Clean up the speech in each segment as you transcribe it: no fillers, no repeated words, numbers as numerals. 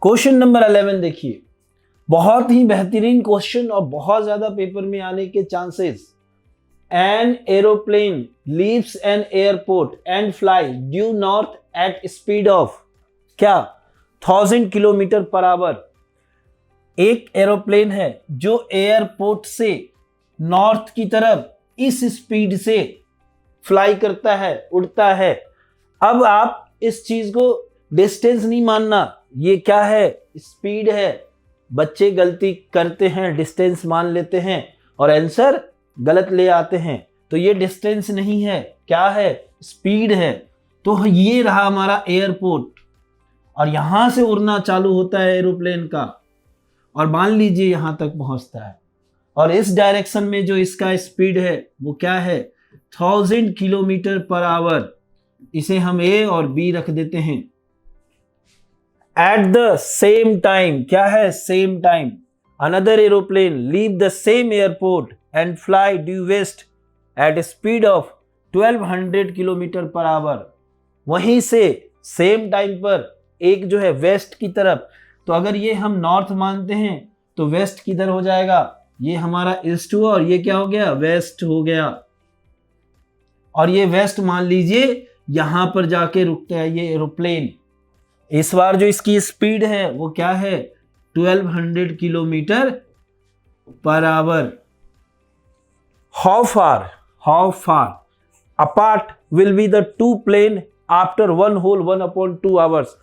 Question number 11 देखिए, बहुत ही बेहतरीन क्वेश्चन और बहुत ज्यादा पेपर में आने के chances. An aeroplane leaves an airport and fly due north at speed of क्या 1000 किलोमीटर पर आवर। एक एरोप्लेन है जो एयरपोर्ट से नॉर्थ की तरफ इस स्पीड से फ्लाई करता है, उड़ता है। अब आप इस चीज को डिस्टेंस नहीं मानना, ये क्या है, स्पीड है। बच्चे गलती करते हैं, डिस्टेंस मान लेते हैं और आंसर गलत ले आते हैं। तो ये डिस्टेंस नहीं है, क्या है, स्पीड है। तो ये रहा हमारा एयरपोर्ट और यहां से उड़ना चालू होता है एरोप्लेन का और मान लीजिए यहां तक पहुंचता है और इस डायरेक्शन में जो इसका स्पीड है वो क्या है, 1000 किलोमीटर पर आवर। इसे हम ए और बी रख देते हैं। एट द सेम टाइम, क्या है, same time, another aeroplane leave the same airport and fly due west at speed of 1200 kilometre per hour. वहीं से सेम टाइम पर एक जो है वेस्ट की तरफ, तो अगर ये हम नॉर्थ मानते हैं तो वेस्ट किधर हो जाएगा, ये हमारा ईस्ट हुआ और ये क्या हो गया, वेस्ट हो गया। और ये वेस्ट मान लीजिए यहां पर जाके रुकता है ये एरोप्लेन। इस बार जो इसकी स्पीड है वो क्या है, 1200 kilometre per hour. How far apart will be the two plane after 1/2 hours.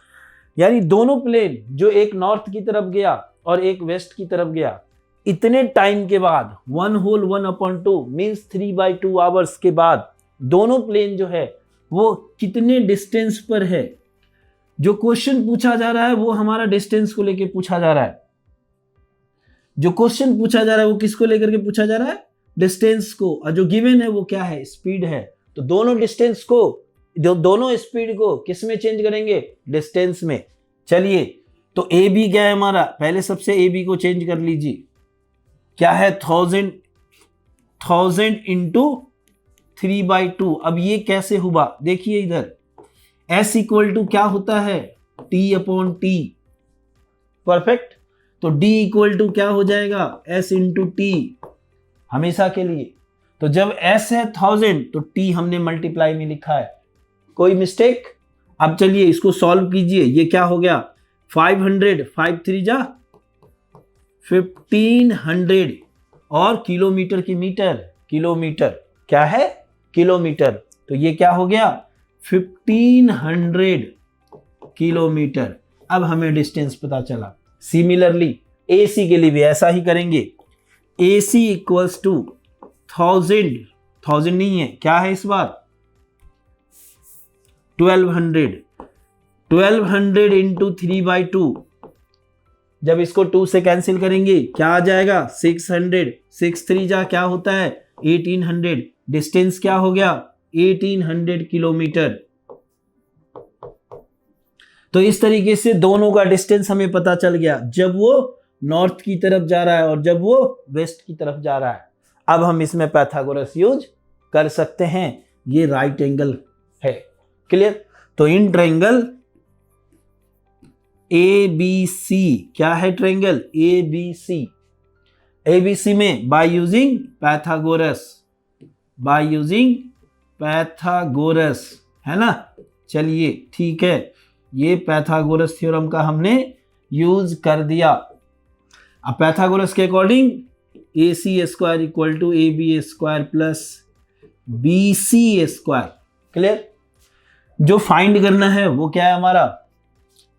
यानी दोनों प्लेन जो एक नॉर्थ की तरफ गया और एक वेस्ट की तरफ गया, इतने टाइम के बाद 1/2 मीन्स 3/2 आवर्स के बाद दोनों प्लेन जो है वो कितने डिस्टेंस पर है। जो क्वेश्चन पूछा जा रहा है वो हमारा डिस्टेंस को लेकर पूछा जा रहा है। जो क्वेश्चन पूछा जा रहा है वो किसको लेकर के पूछा जा रहा है, डिस्टेंस को। और जो गिवन है वो क्या है, स्पीड है। तो दोनों डिस्टेंस को, दोनों स्पीड को किस में चेंज करेंगे, डिस्टेंस में। चलिए, तो ए बी क्या है हमारा, पहले सबसे ए बी को चेंज कर लीजिए। क्या है, 1000 इंटू 3/2। अब ये कैसे हुआ, देखिए इधर S इक्वल टू क्या होता है, T/T। परफेक्ट। तो D इक्वल टू क्या हो जाएगा, S इंटू टी हमेशा के लिए। तो जब S है 1000 तो T हमने मल्टीप्लाई में लिखा है, कोई मिस्टेक। अब चलिए इसको सॉल्व कीजिए। ये क्या हो गया, 500, 5 3 जा 1500 और किलोमीटर की मीटर, किलोमीटर क्या है, किलोमीटर। तो ये क्या हो गया, 1500 किलोमीटर। अब हमें डिस्टेंस पता चला। सिमिलरली AC के लिए भी ऐसा ही करेंगे। AC इक्वल्स टू 1000 नहीं है, क्या है इस बार 1200 इंटू 3/2। जब इसको 2 से कैंसिल करेंगे क्या आ जाएगा, 600, 6 3 जा क्या होता है 1800। डिस्टेंस क्या हो गया, 1800 किलोमीटर। तो इस तरीके से दोनों का डिस्टेंस हमें पता चल गया, जब वो नॉर्थ की तरफ जा रहा है और जब वो वेस्ट की तरफ जा रहा है। अब हम इसमें पाइथागोरस यूज कर सकते हैं। ये राइट एंगल है, क्लियर। तो इन ट्रायंगल ABC, क्या है ट्रायंगल ABC, ABC में बाय यूजिंग पैथागोरस, है ना। चलिए ठीक है, ये पैथागोरस थ्योरम का हमने यूज कर दिया। अब पैथागोरस के according AC² equal to AB² plus BC², clear. जो फाइंड करना है वो क्या है हमारा,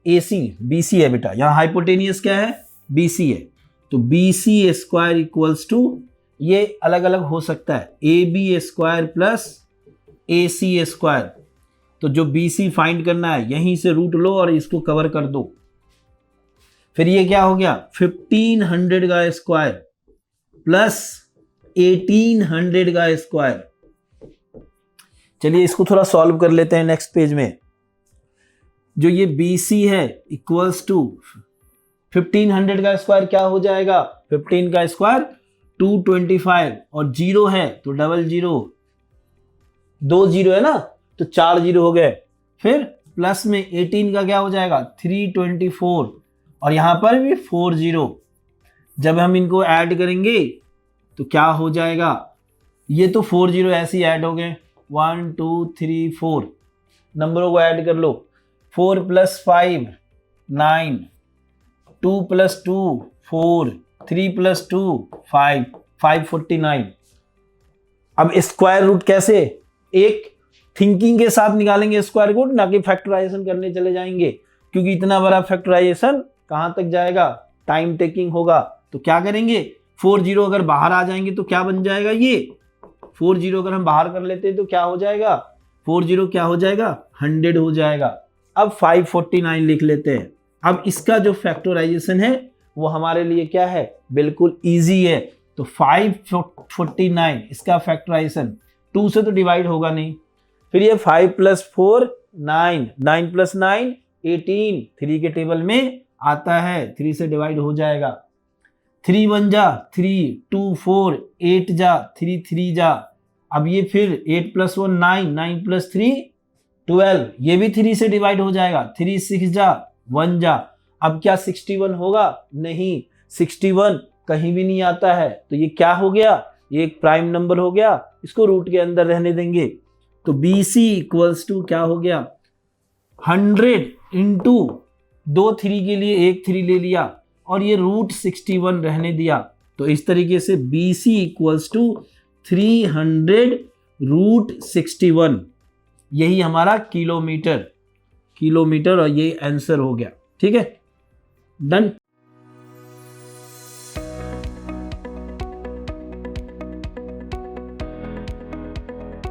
AC, BC है बेटा, यहाँ हाइपोटेनियस क्या है, BC है। तो BC² इक्वल्स टू, ये अलग अलग हो सकता है, AB² प्लस AC²। तो जो BC फाइंड करना है यहीं से रूट लो और इसको कवर कर दो। फिर ये क्या हो गया, 1500 का स्क्वायर प्लस 1800 का स्क्वायर। चलिए इसको थोड़ा सॉल्व कर लेते हैं नेक्स्ट पेज में। जो ये BC है इक्वल्स टू 1500 का स्क्वायर क्या हो जाएगा, 15 का स्क्वायर 225 और 0 है तो 00, 2 0 है ना तो 4 0 हो गए। फिर प्लस में 18 का क्या हो जाएगा 324 और यहाँ पर भी 40। जब हम इनको ऐड करेंगे तो क्या हो जाएगा, ये तो 40 ऐसे ही ऐड हो गए, 1 2 3 4 नंबरों को ऐड कर लो। 4 + 5 9, 2 + 2 4, 3 + 2 5, 549। अब स्क्वायर रूट कैसे, एक थिंकिंग के साथ निकालेंगे स्क्वायर रूट, ना कि फैक्टराइजेशन करने चले जाएंगे, क्योंकि इतना बड़ा फैक्टराइजेशन कहाँ तक जाएगा, टाइम टेकिंग होगा। तो क्या करेंगे, 40 अगर बाहर आ जाएंगे तो क्या बन जाएगा, ये 40 अगर हम बाहर कर लेते हैं तो क्या हो जाएगा, 40 क्या हो जाएगा, 100 हो जाएगा। अब 549 लिख लेते हैं। अब इसका जो फैक्टराइजेशन है वो हमारे लिए क्या है, बिल्कुल इजी है। तो 549 इसका फैक्टराइजेशन 2 से तो डिवाइड होगा नहीं, फिर ये 5 + 4 9, 9 + 9 18, 3 के टेबल में आता है, 3 से डिवाइड हो जाएगा। 3 1 जा 3, 2 4, 8 जा 3 3 जा। अब ये फिर 8 + 1 9, 9 + 3 12, ये भी 3 से डिवाइड हो जाएगा। 3 6 जा 1 जा। अब क्या 61 होगा, नहीं, 61 कहीं भी नहीं आता है, तो ये क्या हो गया, ये एक प्राइम नंबर हो गया, इसको रूट के अंदर रहने देंगे। तो BC = क्या हो गया, 100 इंटू 2 3 के लिए एक 3 ले लिया और ये √61 रहने दिया। तो इस तरीके से BC = 300 √61, यही हमारा किलोमीटर और ये आंसर हो गया। ठीक है, डन।